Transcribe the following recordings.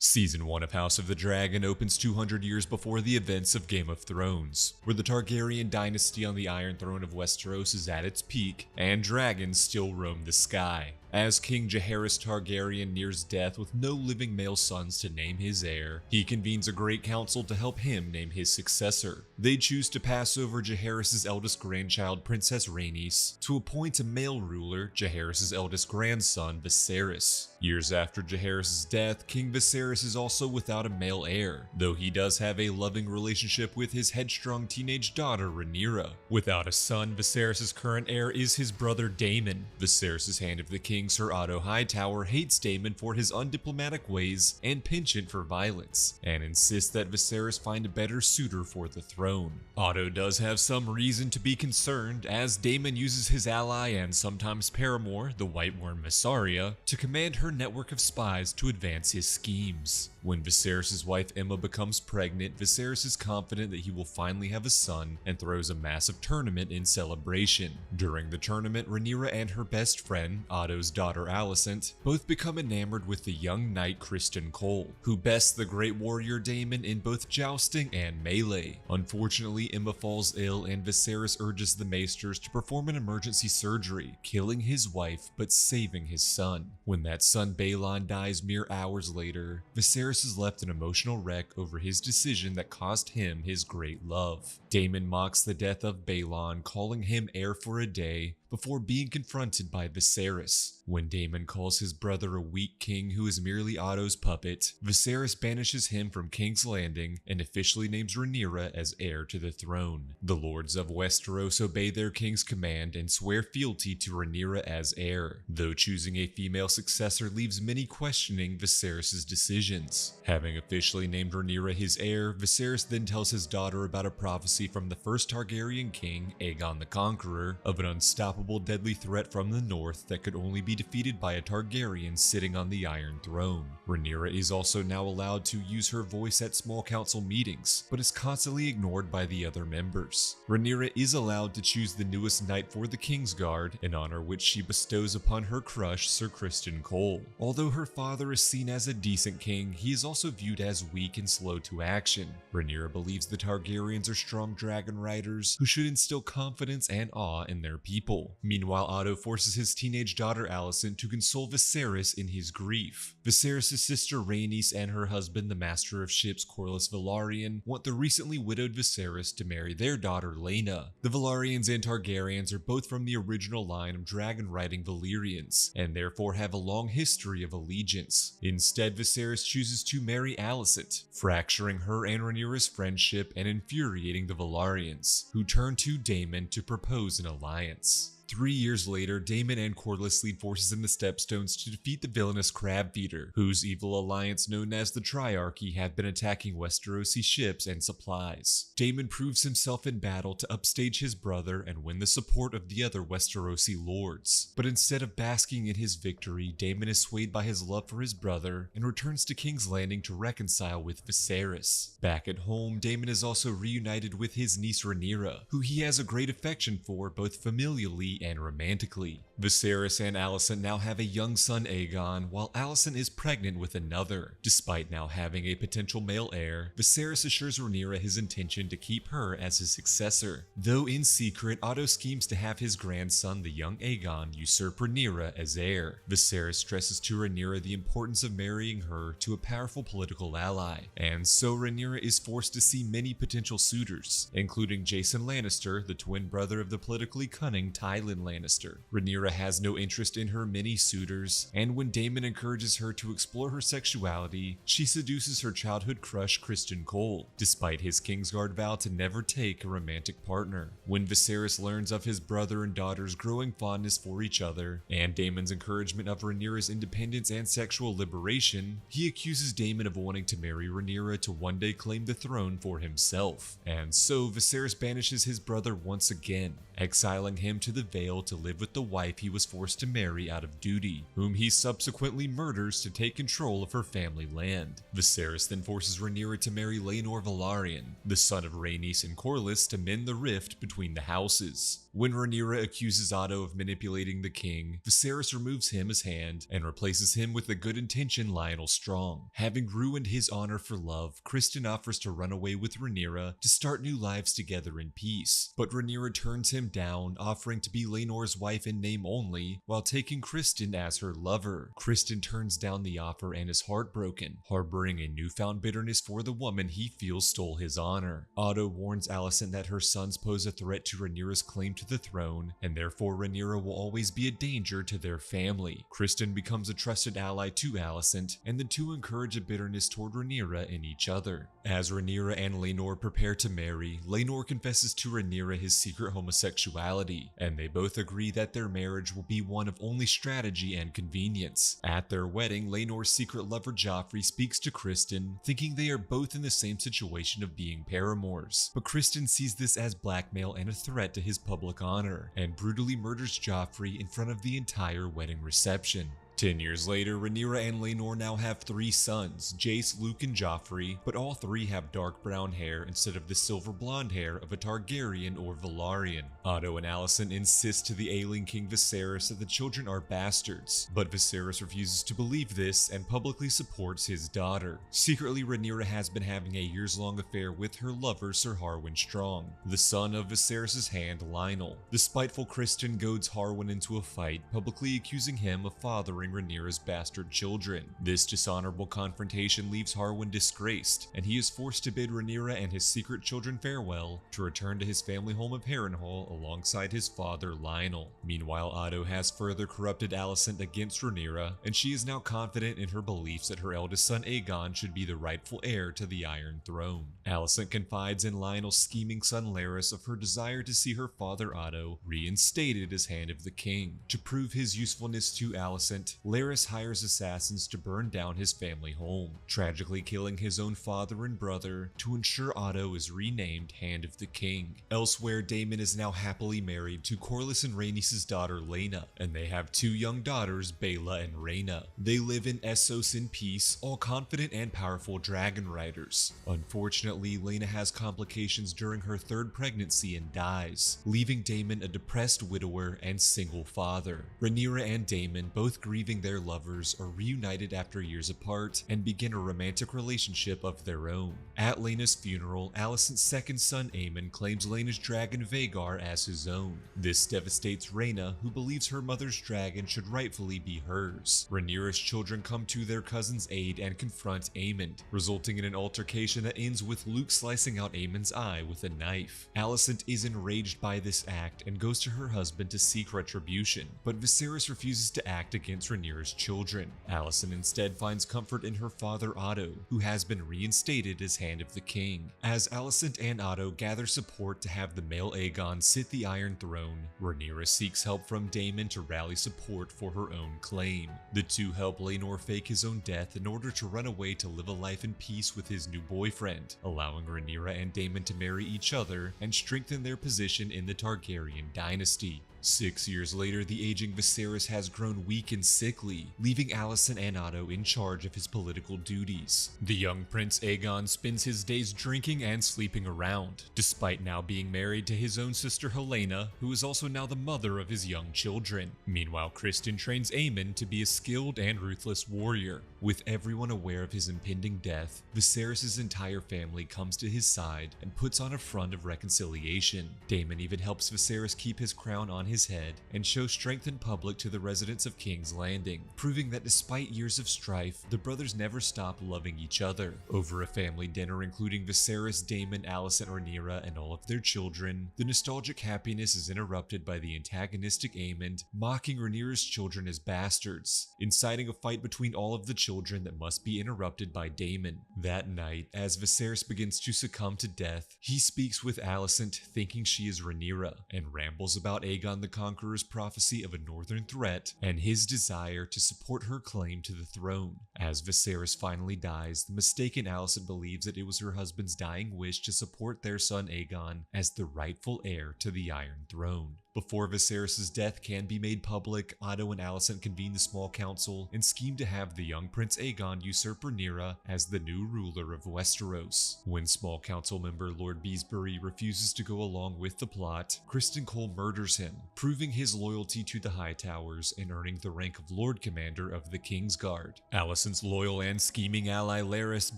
Season 1 of House of the Dragon opens 200 years before the events of Game of Thrones, where the Targaryen dynasty on the Iron Throne of Westeros is at its peak, and dragons still roam the sky. As King Jaehaerys Targaryen nears death with no living male sons to name his heir, he convenes a great council to help him name his successor. They choose to pass over Jaehaerys' eldest grandchild, Princess Rhaenys, to appoint a male ruler, Jaehaerys' eldest grandson, Viserys. Years after Jaehaerys' death, King Viserys is also without a male heir, though he does have a loving relationship with his headstrong teenage daughter, Rhaenyra. Without a son, Viserys' current heir is his brother Daemon. Viserys' Hand of the King, Sir Otto Hightower, hates Daemon for his undiplomatic ways and penchant for violence, and insists that Viserys find a better suitor for the throne. Otto does have some reason to be concerned, as Daemon uses his ally and sometimes paramour, the White Worm Mysaria, to command her network of spies to advance his schemes. When Viserys' wife Aemma becomes pregnant, Viserys is confident that he will finally have a son and throws a massive tournament in celebration. During the tournament, Rhaenyra and her best friend, Otto's daughter Alicent, both become enamored with the young knight Criston Cole, who bests the great warrior Daemon in both jousting and melee. Unfortunately, Aemma falls ill and Viserys urges the maesters to perform an emergency surgery, killing his wife but saving his son. When that son Balon dies mere hours later, Viserys is left an emotional wreck over his decision that cost him his great love. Daemon mocks the death of Balon, calling him heir for a day, before being confronted by Viserys. When Daemon calls his brother a weak king who is merely Otto's puppet, Viserys banishes him from King's Landing and officially names Rhaenyra as heir to the throne. The lords of Westeros obey their king's command and swear fealty to Rhaenyra as heir, though choosing a female successor leaves many questioning Viserys' decisions. Having officially named Rhaenyra his heir, Viserys then tells his daughter about a prophecy from the first Targaryen king, Aegon the Conqueror, of an unstoppable deadly threat from the north that could only be defeated by a Targaryen sitting on the Iron Throne. Rhaenyra is also now allowed to use her voice at small council meetings, but is constantly ignored by the other members. Rhaenyra is allowed to choose the newest knight for the Kingsguard, an honor which she bestows upon her crush, Sir Criston Cole. Although her father is seen as a decent king, he is also viewed as weak and slow to action. Rhaenyra believes the Targaryens are strong dragon riders who should instill confidence and awe in their people. Meanwhile, Otto forces his teenage daughter Alicent to console Viserys in his grief. Viserys' sister Rhaenys and her husband, the Master of Ships Corlys Velaryon, want the recently widowed Viserys to marry their daughter Laena. The Velaryons and Targaryens are both from the original line of dragon-riding Valyrians, and therefore have a long history of allegiance. Instead, Viserys chooses to marry Alicent, fracturing her and Rhaenyra's friendship and infuriating the Velaryons, who turn to Daemon to propose an alliance. 3 years later, Daemon and Corlys lead forces in the Stepstones to defeat the villainous Crab Feeder, whose evil alliance known as the Triarchy have been attacking Westerosi ships and supplies. Daemon proves himself in battle to upstage his brother and win the support of the other Westerosi lords. But instead of basking in his victory, Daemon is swayed by his love for his brother and returns to King's Landing to reconcile with Viserys. Back at home, Daemon is also reunited with his niece Rhaenyra, who he has a great affection for both familially and romantically. Viserys and Alicent now have a young son Aegon, while Alicent is pregnant with another. Despite now having a potential male heir, Viserys assures Rhaenyra his intention to keep her as his successor, though in secret Otto schemes to have his grandson, the young Aegon, usurp Rhaenyra as heir. Viserys stresses to Rhaenyra the importance of marrying her to a powerful political ally, and so Rhaenyra is forced to see many potential suitors, including Jason Lannister, the twin brother of the politically cunning Tywin Lannister. Rhaenyra has no interest in her many suitors, and when Daemon encourages her to explore her sexuality, she seduces her childhood crush Criston Cole, despite his Kingsguard vow to never take a romantic partner. When Viserys learns of his brother and daughter's growing fondness for each other, and Daemon's encouragement of Rhaenyra's independence and sexual liberation, he accuses Daemon of wanting to marry Rhaenyra to one day claim the throne for himself. And so Viserys banishes his brother once again, exiling him to the Vale to live with the wife he was forced to marry out of duty, whom he subsequently murders to take control of her family land. Viserys then forces Rhaenyra to marry Laenor Velaryon, the son of Rhaenys and Corlys, to mend the rift between the houses. When Rhaenyra accuses Otto of manipulating the king, Viserys removes him his hand and replaces him with the good-intentioned Lionel Strong. Having ruined his honor for love, Criston offers to run away with Rhaenyra to start new lives together in peace. But Rhaenyra turns him down, offering to be Laenor's wife in name only, while taking Criston as her lover. Criston turns down the offer and is heartbroken, harboring a newfound bitterness for the woman he feels stole his honor. Otto warns Alicent that her sons pose a threat to Rhaenyra's claim to the throne, and therefore Rhaenyra will always be a danger to their family. Criston becomes a trusted ally to Alicent, and the two encourage a bitterness toward Rhaenyra in each other. As Rhaenyra and Laenor prepare to marry, Laenor confesses to Rhaenyra his secret homosexuality, and they both agree that their marriage will be one of only strategy and convenience. At their wedding, Laenor's secret lover Joffrey speaks to Criston, thinking they are both in the same situation of being paramours. But Criston sees this as blackmail and a threat to his public honor, and brutally murders Joffrey in front of the entire wedding reception. 10 years later, Rhaenyra and Laenor now have 3 sons, Jace, Luke, and Joffrey, but all 3 have dark brown hair instead of the silver blonde hair of a Targaryen or Velaryon. Otto and Alicent insist to the ailing King Viserys that the children are bastards, but Viserys refuses to believe this and publicly supports his daughter. Secretly, Rhaenyra has been having a years-long affair with her lover Sir Harwin Strong, the son of Viserys' hand Lionel. The spiteful Criston goads Harwin into a fight, publicly accusing him of fathering Rhaenyra's bastard children. This dishonorable confrontation leaves Harwin disgraced, and he is forced to bid Rhaenyra and his secret children farewell to return to his family home of Harrenhal alongside his father Lionel. Meanwhile, Otto has further corrupted Alicent against Rhaenyra, and she is now confident in her beliefs that her eldest son Aegon should be the rightful heir to the Iron Throne. Alicent confides in Lionel's scheming son Larys of her desire to see her father Otto reinstated as Hand of the King. To prove his usefulness to Alicent, Larys hires assassins to burn down his family home, tragically killing his own father and brother to ensure Otto is renamed Hand of the King. Elsewhere, Daemon is now happily married to Corlys and Rhaenys' daughter Laena, and they have 2 young daughters, Baela and Rhaena. They live in Essos in peace, all confident and powerful dragon riders. Unfortunately, Laena has complications during her 3rd pregnancy and dies, leaving Daemon a depressed widower and single father. Rhaenyra and Daemon, both grieving their lovers, are reunited after years apart and begin a romantic relationship of their own. At Laena's funeral, Alicent's 2nd son Aemon claims Laena's dragon Vhagar as his own. This devastates Rhaena, who believes her mother's dragon should rightfully be hers. Rhaenyra's children come to their cousin's aid and confront Aemond, resulting in an altercation that ends with Luke slicing out Aemon's eye with a knife. Alicent is enraged by this act and goes to her husband to seek retribution, but Viserys refuses to act against Rhaenyra's children. Alicent instead finds comfort in her father Otto, who has been reinstated as Hand of the King. As Alicent and Otto gather support to have the male Aegon sit the Iron Throne, Rhaenyra seeks help from Daemon to rally support for her own claim. The two help Laenor fake his own death in order to run away to live a life in peace with his new boyfriend, allowing Rhaenyra and Daemon to marry each other and strengthen their position in the Targaryen dynasty. 6 years later, the aging Viserys has grown weak and sickly, leaving Alicent and Otto in charge of his political duties. The young Prince Aegon spends his days drinking and sleeping around, despite now being married to his own sister Helaena, who is also now the mother of his young children. Meanwhile, Criston trains Aemon to be a skilled and ruthless warrior. With everyone aware of his impending death, Viserys' entire family comes to his side and puts on a front of reconciliation. Daemon even helps Viserys keep his crown on his head and show strength in public to the residents of King's Landing, proving that despite years of strife, the brothers never stop loving each other. Over a family dinner including Viserys, Daemon, Alicent, Rhaenyra, and all of their children, the nostalgic happiness is interrupted by the antagonistic Aemond mocking Rhaenyra's children as bastards, inciting a fight between all of the children that must be interrupted by Daemon. That night, as Viserys begins to succumb to death, he speaks with Alicent, thinking she is Rhaenyra, and rambles about Aegon the Conqueror's prophecy of a northern threat and his desire to support her claim to the throne. As Viserys finally dies, the mistaken Alicent believes that it was her husband's dying wish to support their son Aegon as the rightful heir to the Iron Throne. Before Viserys' death can be made public, Otto and Alicent convene the small council and scheme to have the young Prince Aegon usurp Rhaenyra as the new ruler of Westeros. When small council member Lord Beesbury refuses to go along with the plot, Criston Cole murders him, proving his loyalty to the Hightowers and earning the rank of Lord Commander of the Kingsguard. Alicent's loyal and scheming ally Larys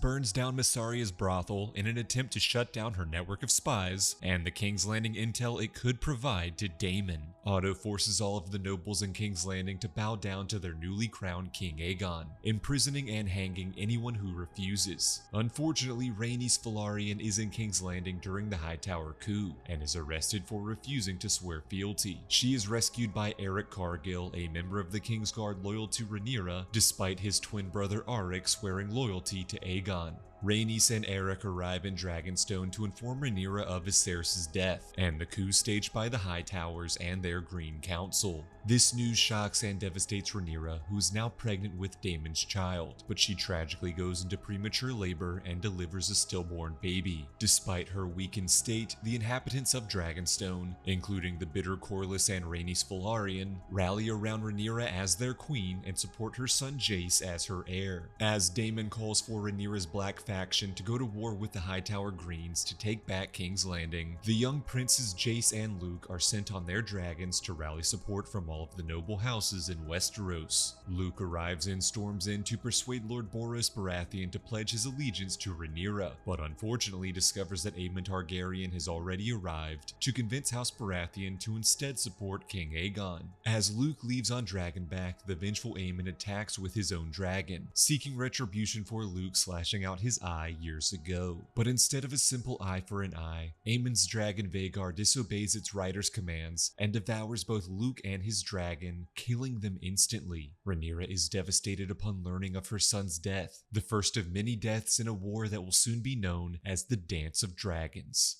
burns down Mysaria's brothel in an attempt to shut down her network of spies and the King's Landing intel it could provide to Daemon. Otto forces all of the nobles in King's Landing to bow down to their newly crowned King Aegon, imprisoning and hanging anyone who refuses. Unfortunately, Rhaenys Velaryon is in King's Landing during the Hightower coup and is arrested for refusing to swear fealty. She is rescued by Eric Cargill, a member of the Kingsguard loyal to Rhaenyra, despite his twin brother Arik swearing loyalty to Aegon. Rhaenys and Eric arrive in Dragonstone to inform Rhaenyra of Viserys' death and the coup staged by the Hightowers and their Green Council. This news shocks and devastates Rhaenyra, who is now pregnant with Daemon's child, but she tragically goes into premature labor and delivers a stillborn baby. Despite her weakened state, the inhabitants of Dragonstone, including the bitter Corlys and Rhaenys Velaryon, rally around Rhaenyra as their queen and support her son Jace as her heir. As Daemon calls for Rhaenyra's Black faction to go to war with the Hightower Greens to take back King's Landing, the young princes Jace and Luke are sent on their dragons to rally support from all of the noble houses in Westeros. Luke arrives and storms in to persuade Lord Boros Baratheon to pledge his allegiance to Rhaenyra, but unfortunately discovers that Aemon Targaryen has already arrived to convince House Baratheon to instead support King Aegon. As Luke leaves on Dragonback, the vengeful Aemon attacks with his own dragon, seeking retribution for Luke slashing out his eye years ago. But instead of a simple eye for an eye, Aemon's dragon Vhagar disobeys its rider's commands and devours both Luke and his dragon, killing them instantly. Rhaenyra is devastated upon learning of her son's death, the first of many deaths in a war that will soon be known as the Dance of Dragons.